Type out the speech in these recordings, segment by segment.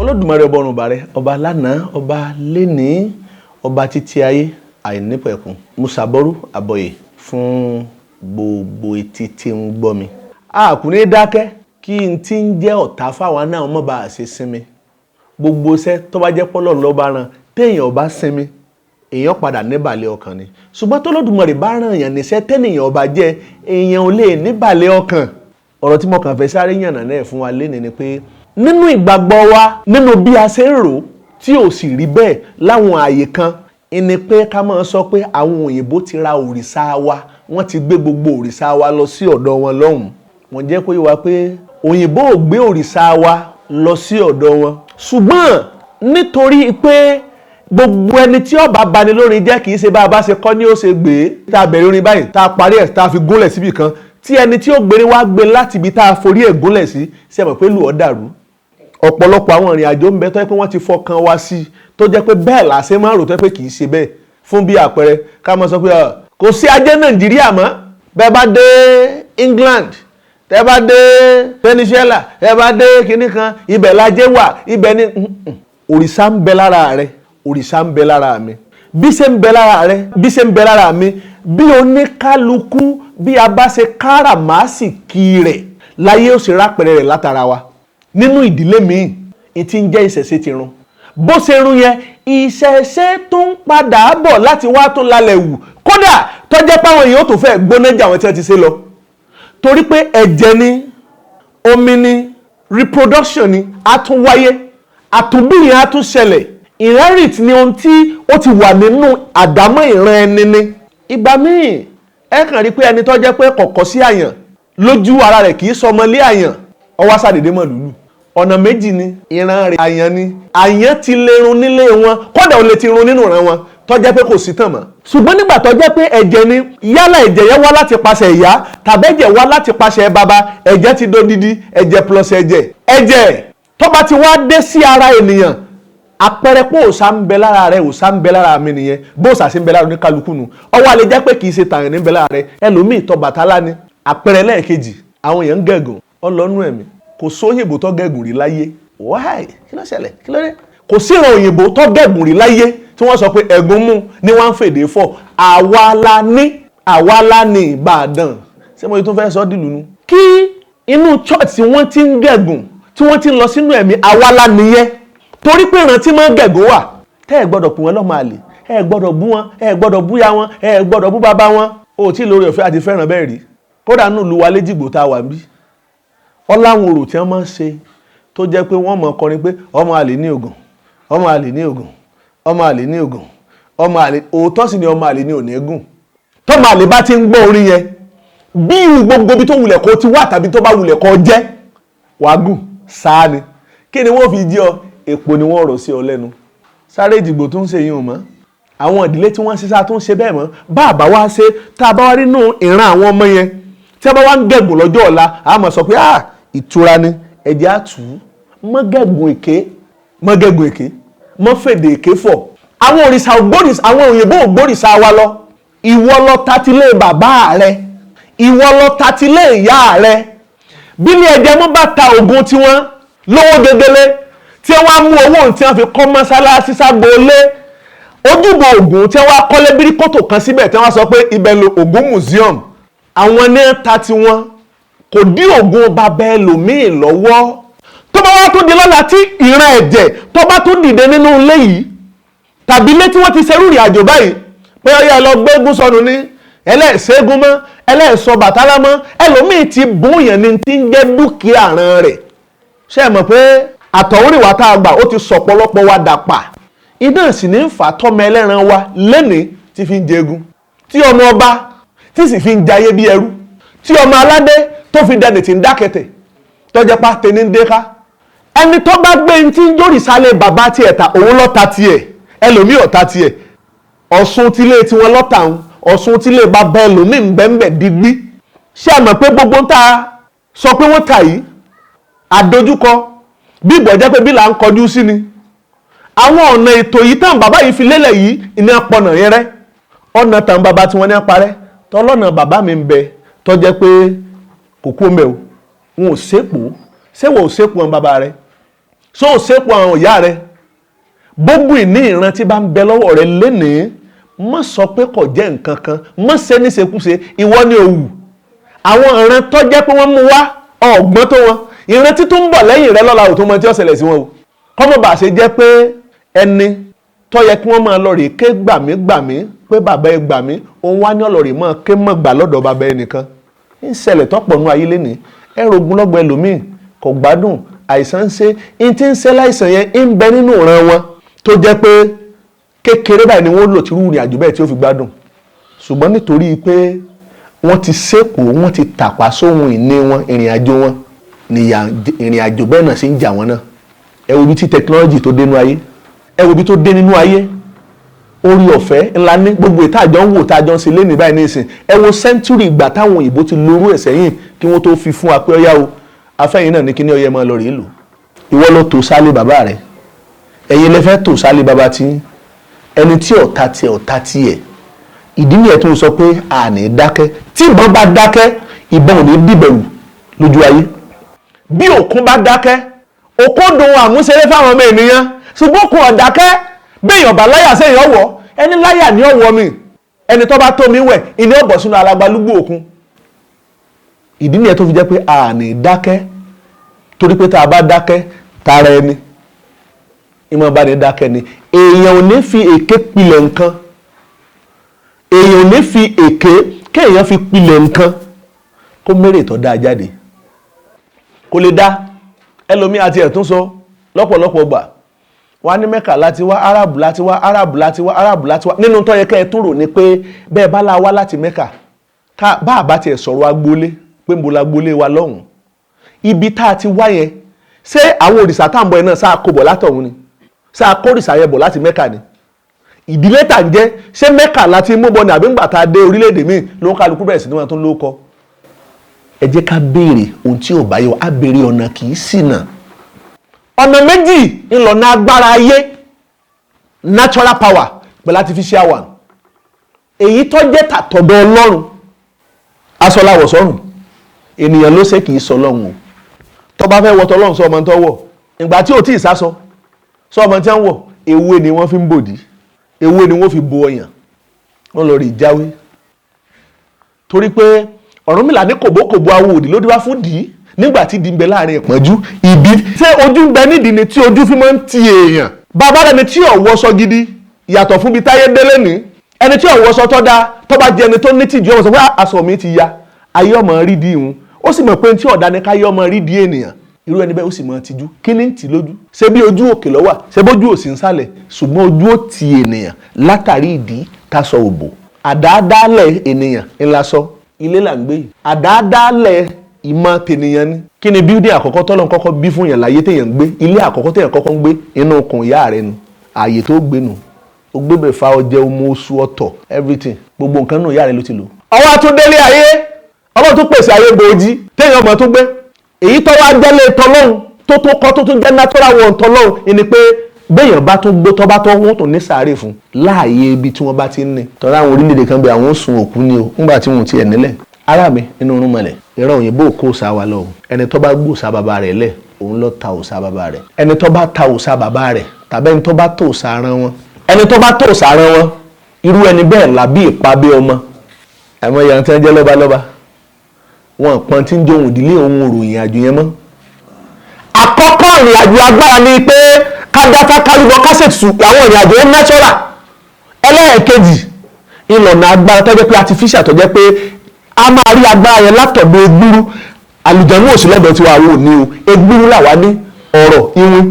Olódùmarè ọba ọ̀run bàrẹ̀, ọba lánàá, ọba lénìí, ọba títí ayé àìnípẹ̀kun. Mo ṣàbọ̀rú àbọ̀yè fún gbogbo etí tí ń gbọ́ mi. A kò ní dákẹ́ kí n tí ń jẹ́ ọ̀tá fáwọn náà mọ́ bá a ṣe sinmi. Gbogbo iṣẹ́ tó bá jẹ́ pọ́lọ́ ló bá ràn téèyàn bá sinmi èèyàn padà níbàlẹ̀ ọkàn ni. Ṣùgbọ́n tó Olódùmarè bá ràn yàn níṣẹ́ tẹ́nìyàn ọba jẹ́ èèyàn ò lè níbàlẹ̀ ọkàn. Ọ̀rọ̀ tí mo kàn fẹ́ sáré yànnà náà fún wa lénìí ni pé nínú ìgbàgbọ́ wa, nínú bí a ṣe ń rò tí ò sì rí bẹ́ẹ̀ láwọn àyè kan, ni pé ká máa sọ pé àwọn òyìnbó ti ra òrìṣà wa, wọ́n ti gbé gbogbo òrìṣà wa lọ sí ọ̀dọ̀ wọn lọ́hùn. Wọ́n jẹ́ kó yé wa pé òyìnbó ò gbé òrìṣà wa lọ sí ọ̀dọ̀ wọn. Ṣùgbọ́n nítorí pé gbogbo ẹni tí ó bá bani lórí jẹ́ kì í ṣe bá a bá ṣe kọ́ ni ó ṣe gbé. Tá a bẹ̀rẹ̀ orin báyìí, tá a parí ẹ̀, tá a fi gúnlẹ̀ síbì kan, tí ẹni tí ó gbére wá gbé láti ibi tá a forí ẹ̀ gúnlẹ̀ sí, ṣe mọ̀ pé lù ọ́ dàrú. Ọ̀pọ̀lọpọ̀ àwọn ìrìn àjò ń bẹ tó jẹ́ pé wọ́n ti fọkàn wá sí, tó jẹ́ pé bẹ́ẹ̀ làṣẹ máa ń rò tó jẹ́ pé kì í ṣe bẹ́ẹ̀. Fún bí àpẹẹrẹ ká máa sọ pé kò sí ajé Nàìjíríà mọ́. Bẹ́ẹ̀ bá dé England, tẹ́ bá dé Venezuela, tẹ́ bá dé kinní kan, ibẹ̀ lajé wà, ibẹ̀ ni òrìṣà ń bẹ lára rẹ, òrìṣà ń bẹ lára mi. Bí ṣe ń bẹ lára rẹ, bí ṣe ń bẹ lára mi, bí oníkálukú bí a bá ṣe káràmásìkí rẹ̀ láyé ó ṣe rápẹ̀rẹ̀ rẹ̀ látara wa. Nínú ìdílé míì tí ń jẹ́ ìṣẹ̀ṣe ti run. Bó ṣe run yẹn, ìṣẹ̀ṣe tó ń padà bọ̀ láti wá tó lálẹ́ wù. Kódà tó jẹ́ páwọn èèyàn tó fẹ́ gbóná jà wọ́n tí wọ́n ti ṣe lọ. Torí pé ẹ̀jẹ̀ ni, omi ni, reproduction ni, a tún wáyé, àtúnbíyàn a tún ṣẹlẹ̀. Inherit ni ohun tí ó ti wà nínú àdámọ́ ìran ẹni ni. Ìgbà míì ẹ kàn rí pé ẹni tó jẹ́ pé kọ̀kọ́ sí àyàn lójú ara rẹ̀ kì í sọmọlé àyàn, ọwọ́ sàdédé mọ̀ lùlù. Ọ̀nà méjì ni ìran rẹ̀ àyàn ni. Àyàn ti lè run nílé wọn, kódà ó lè ti run nínú ìran wọn tó jẹ́ pé kò sí tàn mọ́. Ṣùgbọ́n nígbà tó jẹ́ pé ẹ̀jẹ̀ ni, yálà ẹ̀jẹ̀ yẹn wá láti pasẹ̀ ìyá tàbí ẹ̀jẹ̀ wá láti pasẹ̀ bàbá, ẹ̀jẹ̀ ti dodidi, ẹ̀jẹ̀ plus ẹ̀jẹ̀. Ẹ̀jẹ̀ tó bá ti wá dé sí ara ènìyàn, àpẹẹrẹ pé òòṣà ń bẹ lára rẹ, òòṣà ń bẹ lára mi nìyẹn. Bó òòṣà sì ń bẹ lára oníkálukú nu. Ọwọ́ àlè jẹ́ pé kì í ṣe tàyàn ní bẹ lára rẹ. Ẹlòmíì tọ Bàtálá ni. Àpẹẹrẹ lẹ́ẹ̀kejì, àwọn èèyàn ń gẹ̀gùn ọlọ́nú ẹ̀mí. Kò sóyìnbó tó gẹ̀gùn rí láyé. Why? Kí ló ṣẹlẹ̀? Kí ló dé? Kò sí ìran òyìnbó tó gẹ̀gùn rí láyé tí wọ́n sọ pé ẹ̀gún mú ní wọ́n ń fèdè fọ̀. Àwa la ní Ìbàdàn. Ṣé mo tún fẹ́ sọ dìlù nu? Kí inú church tí wọ́n ti ń gẹ̀gùn, tí wọ́n ti ń lọ sínú ẹ̀mí, àwa la nìyẹn. Torí pé ìran tí máa ń gẹ̀gùn wà. Tẹ́ ẹ gbọ́dọ̀ pè wọ́n lọ́mọ àlè, ẹ gbọ́dọ̀ bú wọn, ẹ gbọ́dọ̀ búya wọn, ẹ gbọ́dọ̀ bú bàbá wọn. O tí lórí ọ̀fẹ́ àti fẹ́ràn bẹ́ẹ̀ rí. Kódà nù lu wa léjìgbò tá a wà bí. Ọláwọn orò tí wọ́n máa ń ṣe tó jẹ́ pé wọ́n mọ̀ kọrin pé ọmọ àlè ní Ògùn, ọmọ àlè ní Ògùn, ọmọ àlè ní Ògùn, ọmọ àlè. Òótọ́ sì ni ọmọ àlè ní òní gùn. Tọ́mọ àlè bá ti ń gbọ́ orin yẹn, bí gbogbo bí tó wulẹ̀ kó ti wà tàbí tó bá wulẹ̀ kó jẹ́, wàá gùn sáà ni. Kí ni wọ́n fi jí ọ? Èpò ni wọ́n rọ̀ sí ọ lẹ́nu. Sáré ìdìgbò tó ń ṣe yín ò mọ́. Àwọn ìdílé tí wọ́n ṣiṣẹ́ tó ń ṣe bẹ́ẹ̀ mọ́. Bá àbá wá ṣe, tá a bá wá nínú ìran àwọn ọmọ yẹn, tí a bá wá ń gẹ̀gùn lọ́jọ́ ọ̀la, a máa sọ pé ìtura ni, ẹ̀jẹ̀ á tù ú. Mọ́ gẹ̀gùn èké, mọ́ gẹ̀gùn èké, mọ́ fèdè èké fọ̀. Àwọn òrìṣà ògbórìṣà, àwọn òyìnbó ògbórìṣà wa lọ. Ìwọ lọ tatilé bàbá rẹ, ìwọ lọ tatilé ìyá rẹ. Bí ní ẹ̀jẹ̀ mọ́ bá ta ògùn tiwọn lówó gegele, tí wọ́n á mú owó tí wọ́n fi kọ́ mọ́sálásí ságboolé, ojúbọ Ògún tí wọ́n á kọ́lé bíríkòtò kan síbẹ̀ tí wọ́n á sọ pé ibẹ̀ lo Ògún museum. Àwọn ní ta tiwọn kò dí Ògún bàbá ẹlòmíì lọ́wọ́. Tó bá wá tó di lọ́la tí ìran ẹ̀jẹ̀ tó bá tó dìde nínú ilé yìí tàbí ilé tí wọ́n ti ṣerú ìrìn àjò báyìí pé ọyá lọ gbégún sọnù ní ẹlẹ́ẹ̀ṣẹ́gun mọ́, ẹlẹ́ẹ̀sọ Bàtálá mọ́, ẹlòmíì ti bóyàn ní ti ń jẹ́ dúkìá àràn rẹ̀. Ṣé ẹ mọ̀ pé àtọ̀húnrìnwá tá a gbà ó ti sọ̀pọ̀lọpọ̀ wa dàpà? Iná sì ní ń fà tọ́mọ ẹlẹ́ran wa lẹ́nìí tí fi ń jẹgun, tí ọmọ ọba tí sì fi ń jayé bí ẹrú, tí ọmọ aládé tó fi dẹni tí ń dákẹ̀tẹ̀ tọ́jẹ́ pa tẹni ń dé ká. Ẹni tó bá gbé ní tí ń jórìsálẹ̀ bàbá tiẹ̀ ta, òun lọ́ta tiẹ̀, ẹlòmíì ọ̀ta tiẹ̀. Ọ̀ṣun tílé tiwọn lọ́ta òun, Ọ̀ṣun tílé bàbá ẹlòmíì ń bẹ́ẹ̀ digbí. Ṣé ẹ mọ̀ pé gbogbo ń ta sọ pé wọ́n ta yìí àdójúkọ bí ìgbọ̀jẹ́ pé bí là ń kọjú sí ni. Àwọn ọ̀nà ètò yìí tàn bàbá yìí fi lélẹ̀ yìí ìní apọ̀nà yẹn rẹ́. Ọ̀nà tàn bàbá tí wọ́n ní parẹ́ tọ́lọ́nà bàbá mi ń bẹ tó jẹ́ pé kò kú mẹ́ o. Wọn ò sépò, ṣé wọ́n ò sépò wọn bàbá rẹ̀? so ṣépọ̀ àwọn ìyá rẹ gbogbo ìní ìran tí bá ń bẹ lọ́wọ́ rẹ lénìí má sọ pé kò jẹ́ nǹkan kan má ṣe níṣekúṣe ìwọ ni òwú àwọn ìran tó jẹ́ pé wọ́n mú wá ọ̀gbọ́n tó wọn ìran tí tó ń bọ̀ lẹ́yìn rẹ lọ́la ò tó mọ tí ó ṣẹlẹ̀ sí wọn o kọ́mọ̀ bá ṣe jẹ́ pé ẹni tó yẹ kí wọ́n máa lọ rè ké gbàmí pé bàbá ẹ gbà mí òun wá ní ọlọ́rìí máa ké mọ̀ gbà lọ́dọ̀ bàbá ẹ nìkan ń ṣẹlẹ̀ tọ́pọ̀ nú ayé lénìí ẹ̀rọ ogunlọ́gbọ̀ ẹlòmíì kò gbádùn àìsàn ń ṣe ń ti ń ṣe láìsàn yẹn ń bẹ nínú ìran wọn tó jẹ́ pé kékeré báyìí ni wọ́n lò tí irú ìrìn àjò bẹ́ẹ̀ tí ó fi gbádùn ṣùgbọ́n nítorí pé wọ́n ti sékòó wọ́n ti tàpá sóhun ìní wọn ìrìn àjò wọn nìyà ìrìn àjò bẹ́ẹ̀ náà sì ń jà wọ́n náà ẹ wo bí tí tẹkinọ́lọ́jì tó dé nínú ayé ẹ wo bí tó dé nínú ayé orí ọ̀fẹ́ ńlá ní gbogbo ìtajọ́ ń wò tájọ́ ń ṣe lé ní báyìí nísìn ẹ wo sẹ́ńtúrì ìgbà táwọn òyìnbó ti lórú ẹ̀ sẹ́yìn kí wọ́n tó fi fún wa pé ọyá o afẹ́yìn náà ní kí ní ọyẹ máa lọ rèé lò ìwọ ló tó sálé bàbá rẹ ẹ̀yin lè fẹ́ tó sálé bàbá tí ẹni tí ọ̀tá tiẹ̀ ọ̀tá tiẹ̀ ìdí nìyẹn tó ń sọ pé àní dákẹ́ tí ìbọn bá dákẹ́ ìbọn ò ní dìbẹ̀rù lójú ayé bí òkun bá dákẹ́ òkun dùn àmúṣeré fáwọn ọmọ ènìyàn ṣùgbọ́n òkun ọ̀dákẹ́ béèyàn bá láyà sẹ́yìn ọ̀wọ́ ẹni láyà ní ọ̀wọ́ mi ẹni tó bá tó mi wẹ̀ ìní ọ̀bọ̀ sínú alágbálúgbò òkun ìdí nìyẹn tó fi jẹ́ pé àní dákẹ́ torí pé tá a bá dákẹ́ tara ẹni ìmọ̀ bá ní dákẹ́ ni èèyàn ò ní fi èké pilẹ̀ nǹkan èèyàn ò ní fi èké kéèyàn fi pilẹ̀ nǹkan kó mérè tó dáa jáde kò lè dá ẹlòmí àti ẹ̀tún sọ lọ́pọ̀lọpọ̀ gbà wá ní mẹ́kà láti wá arábù láti wá arábù láti wá arábù láti wá nínú tó yẹ kẹ́ ẹ tún rò ní pé bẹ́ẹ̀ bá la wá láti mẹ́kà bá àbá tiẹ̀ sọ̀rọ̀ agbólé pé mo la agbólé wa lọ́hùn ibi tá a ti wá yẹn ṣé àwọn òrìṣà tá à ń bọ̀ yẹn náà sáà kó bọ̀ látọ̀hún ni sáà kó òrìṣà yẹn bọ̀ láti mẹ́kà ni ìdílé tà ń jẹ́ ṣé mẹ́kà láti mú bọ̀ ní àbí ńgbà tá a dé orílẹ̀-èdè míì ló ń kálukú bẹ̀rẹ̀ sí ní wọn tó ń lóko ẹ jẹ́ ká béèrè ohun tí ò bá yẹ á béèrè ọ̀nà kì í ṣìnà ọ̀nà méjì ńlọ̀nà agbára ayé natural power pẹ̀lú artificial one èyí tó jẹ́ tàtọ̀dọ̀ ọlọ́run aṣọ láwọ̀ sọ́run ènìyàn ló ṣe kì í sọ ọlọ́run o tó bá fẹ́ wọ tọlọ́run sọ ọmọ tó wọ̀ ìgbà tí ò tí ì sásọ sọ ọmọ tí wọ́n wọ̀ ewé ni wọ́n fi ń bòdì ewé ni wọ́n fi bo ọyàn wọ́n lọ rí jáwé torí pé Ọ̀rúnmìlà ní kòbókòbó awo òdì ló dé wá fún dì í nígbà tí di ń bẹ láàrin ìpọ́njú ìbí ṣé ojú ń bẹ nídìí ni tí ojú fi máa ń ti èèyàn bàbá rẹ ni tí ò wọṣọ gidi yàtọ̀ fún bí táyé délé ní ẹni tí ò wọṣọ tó dáa tó bá jẹ ẹni tó ní tìjú ọmọ sọ pé aṣọ mi ti ya ayé ọmọ rí di ìhun ó sì mọ̀ pé tí ọ̀dà ni káyé ọmọ rí di ènìyàn irú ẹni bẹ́ẹ̀ ó sì mọ̀ tìjú kí ni ń tì lójú ṣé bí ojú òkè ló wà ṣé bójú òsì ń sálẹ̀ ṣùgbọ́n ojú ó ti ènìyàn látàrí ìdí táṣọ òbò àdáadáalẹ̀ ènìyàn ńlá sọ ilé là ń gbé yìí àdáadáalẹ̀ ìmọ̀ tènìyàn ni kí ni bíúdì àkọ́kọ́ tọ́lọ́ kọ́kọ́ bí fún yàn láyé téèyàn ń gbé ilé àkọ́kọ́ téèyàn kọ́kọ́ ń gbé inú okùn ìyá rẹ nu ààyè tó gbé nu ó gbé bẹ̀ fa ọjẹ́ ọmọ oṣù ọ̀tọ̀ everything gbogbo nǹkan nù ìyá rẹ ló ti lò. ọwọ́ àtúndélé ayé ọlọ́run tó pèsè ayé gbòójì téèyàn ọmọ tó gbé èyí tó wá jẹ́lé tọ́lọ́run tó kọ́ tó tún jẹ́ natural one tọ́lọ́run ẹni pé béèyàn bá tó gbé tọ́ bá tó wọ́n tó ní sàárè fún láàyè ibi tí wọ́n bá ti ń ní tọ́lá àwọn orílẹ̀-èdè kan bẹ àwọn sùn òkú ni o ńgbà tí wọn ti ẹ̀ nílẹ̀ ara mi nínú orun mọ̀lẹ̀ ìran òyìnbó kó òòṣà wa lọ ẹni tó bá gbé òòṣà bàbá rẹ̀ lẹ̀ òun ló ta òòṣà bàbá rẹ̀ ẹni tó bá ta òòṣà bàbá rẹ̀ tàbí ẹni tó bá tó òòṣà aran wọn ẹni tó bá tó òòṣà aran wọn irú ẹni bẹ́ẹ̀ làbí ìpàbí ọmọ àmọ́ ìyá tí wọ́n jẹ́ lọ́balọ́ba wọn pọn tí ń jó ohun ìdílé òun òròyìn àjò yẹn mọ́. àkọ́kọ́ ìrìn àjò agbára ni pé kájáká kálùbọ kásẹ̀tù àwọn ìrìn àjò natural ẹlẹ́ẹ̀kejì ìlànà agbára tó jẹ́ pé artificial tó jẹ́ pé a máa rí agbára yẹn látọ̀dọ̀ egbúrú àlùjànnú òsì lọ́dọ̀ tí wàá wò ní o egbúrú làwa ní ọ̀rọ̀ ìwín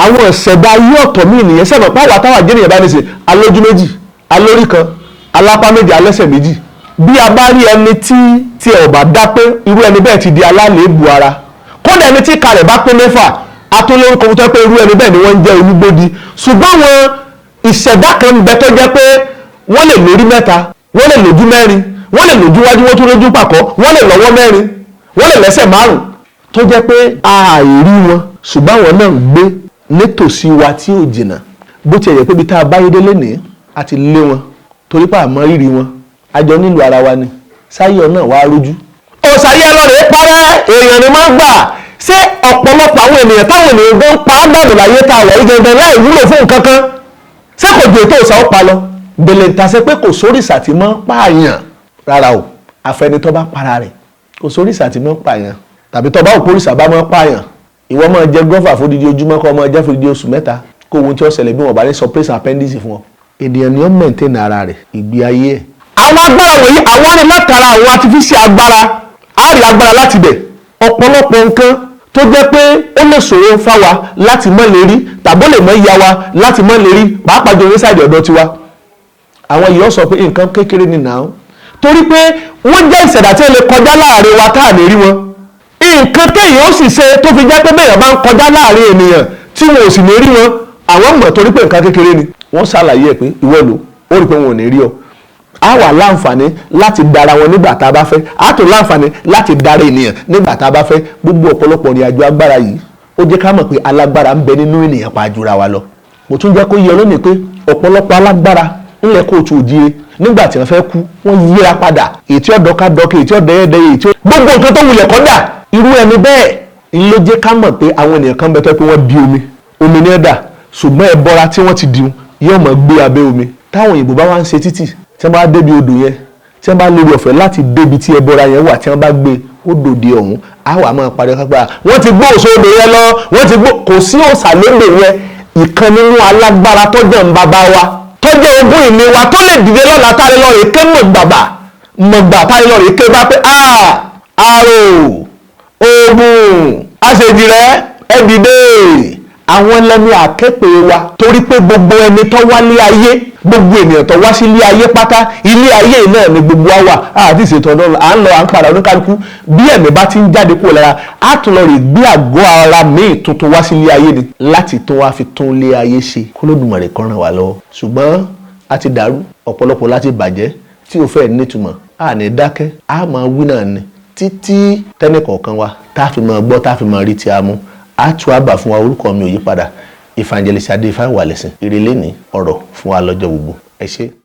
àwọn ìṣẹ̀dá ayé ọ̀tọ̀ mí nìyẹn sẹ́nà pàwọ́ àtàwà jẹ́ nìyẹn bá ní ṣe alójú méjì alórí kan alápá méjì alẹ́sẹ̀ méjì bí a bá rí ẹni tí ẹ̀ ò bá dá pé irú ẹni bẹ́ẹ̀ ti di alálèébù ara kódà ẹni tí ìka rẹ̀ bá pé mẹ́fà atúnlórúkọ tó pé irú ẹni bẹ́ẹ̀ ni wọ́n ń jẹ́ olúgbòdì ṣùgbọ́n àwọn ìṣẹ̀dá kan ń bẹ tó jẹ́ pé wọ́n lè lórí mẹ́ta wọ́n lè lójú mẹ́rin wọ́n lè lójú wájú wọ́n tún lójú pàkọ́ wọ́n lè lọ́wọ́ mẹ́rin wọ́n lè lẹ́sẹ̀ márùn tó jẹ́ pé àìrí wọn ṣùgbọ́n àwọn náà ń gbé nítòsí wa tí ò jìnnà bó ti ẹ̀yẹ pé ibi tá a báyé délé ní a ti lé wọn torí pé àmọ́ rírì wọn a jọ nílùú ara wa ni sáyé ọ̀nà wàá rójú. òṣàyẹ ọlọ́rẹ̀ parẹ́ èèyàn ni máa ń gbà ṣé ọ̀pọ̀lọpọ̀ àwọn ènìyàn táwọn ènìyàn gbé ń pa á dànù láyé tá a wà yí gangan láì wúlò fún nǹkan kan ṣé kò ju ètò ìsà ó pa lọ bèlè ìtàsẹ́ pé kò sórìṣà tí mọ́ pààyàn rárá o àfẹnitọ́ bá para rẹ̀ kò sórìṣà tí mọ́ pààyàn tàbí tọ́ bá òpó òrìṣà bá mọ́ pààyàn ìwọ máa jẹ gọ́fà fódìdí ojúmọ́ kọ́ máa jẹ́ fódìdí oṣù mẹ́ta kó ohun tí ó ṣẹlẹ̀ bí wọ́n bá ní suppress appendix fún ọ ènìyàn ni ó maintain ara rẹ̀ ìgbé ayé ẹ̀. àwọn agbára wọ̀nyí àwọn ní látara àwọn artificial agbára á rí agbára láti bẹ̀ ọ̀pọ̀lọpọ̀ nǹkan tó jẹ́ pé ó lè ṣòro fáwa láti mọ́ lè rí tàbí ó lè mọ́ ìyá wa láti mọ́ lè rí pàápàá jọ oríṣàdì ọ̀dọ́ tiwa àwọn yìí ó sọ pé nǹkan kékeré ni nàá torí pé wọ́n jẹ́ ìṣẹ̀dá tí ó lè kọjá láàrin wa tá à lè rí wọn nǹkan téèyàn ó sì ṣe tó fi jẹ́ pé bẹ́ẹ̀ bá ń kọjá láàrin ènìyàn tí wọn ò sì lè rí wọn àwọn mọ̀ torí pé nǹkan kékeré ni wọ́n ṣàlàyé ẹ̀ pé ìwọ lò ó rí pé wọn ò ní rí ọ á wà láǹfààní láti dára wọn nígbà tá a bá fẹ́ á tó láǹfààní láti dára ènìyàn nígbà tá a bá fẹ́ gbogbo ọ̀pọ̀lọpọ̀ ìrìn àjò agbára yìí ó jẹ́ ká mọ̀ pé alágbára ń bẹ nínú ènìyàn pa jura wa lọ mo tún jẹ́ kó yẹ lónìí pé ọ̀pọ̀lọpọ̀ alágbára ńlẹ̀ kóòtù òjìire nígbà tí wọ́n fẹ́ kú wọ́n yíra padà ètí ọ̀dọ́kadọ́kẹ́ ètí ọ̀dẹ́yẹdẹ́yẹ ètí gbogbo nǹkan tó wulẹ̀ kọ́dà irú ẹni bẹ́ẹ̀ ló jẹ́ ká mọ̀ pé àwọn ènìyàn kan bẹ tó pé wọ́n di omi ní ẹ̀dà ṣùgbọ́n ẹbọra tí wọ́n ti di yóò máa gbé abẹ́ omi táwọn òyìnbó bá wá ń ṣe títì tí wọ́n bá débi odò yẹn tí wọ́n bá lórí ọ̀fẹ́ láti débi tí ẹbọra yẹn wà tí wọ́n bá gbé odò di ọ̀hún á wà máa parí kápá wọ́n ti gbó òṣòdò yẹn lọ wọ́n ti gbó kò sí òòṣà lóde yẹn ìkan nínú alágbára tọ́jọ́ ń bàbá wa tọ́jọ́ ogún ìní wa tó lè dìde lọ́la táyé lọ́rẹ̀ ké mọ̀gbà táyé lọ́rẹ̀ ké bá pé àrò ogun àṣejìrẹ́ ẹ̀dìdé àwọn ẹlẹ́ni àkẹ́pẹ́ wa torí pé gbogbo ẹni tó wá lé ayé gbogbo ènìyàn tó wá sí ilé ayé pátá ilé ayé náà ni gbogbo wa wà àti ìṣètò ọ̀dọ́ à ń lọ à ń padà oníkálukú bí ẹ̀mí bá ti ń jáde kúrò lára á tún lọ rè gbé àgọ́ ara míì tuntun wá sí ilé ayé ni láti tún wá fi tún ilé ayé ṣe k'Olódùmarè kó ràn wá lọ́wọ́ ṣùgbọ́n a ti dàrú ọ̀pọ̀lọpọ̀ láti bàjẹ́ tí ò fẹ́ nítumọ̀ a ní dákẹ́ a máa wí náà ni títí tẹ́nìkọ̀ọ̀kan wa tá a fi máa gbọ́ tá a fi máa rí tí a mú a tú àbà fún wa orúkọ mi ò yí padà Evangelist Adéfáwálẹ́sìn ìrẹ̀lẹ̀ ní ọ̀rọ̀ fún wa lọ́jọ́ gbogbo ẹ ṣé.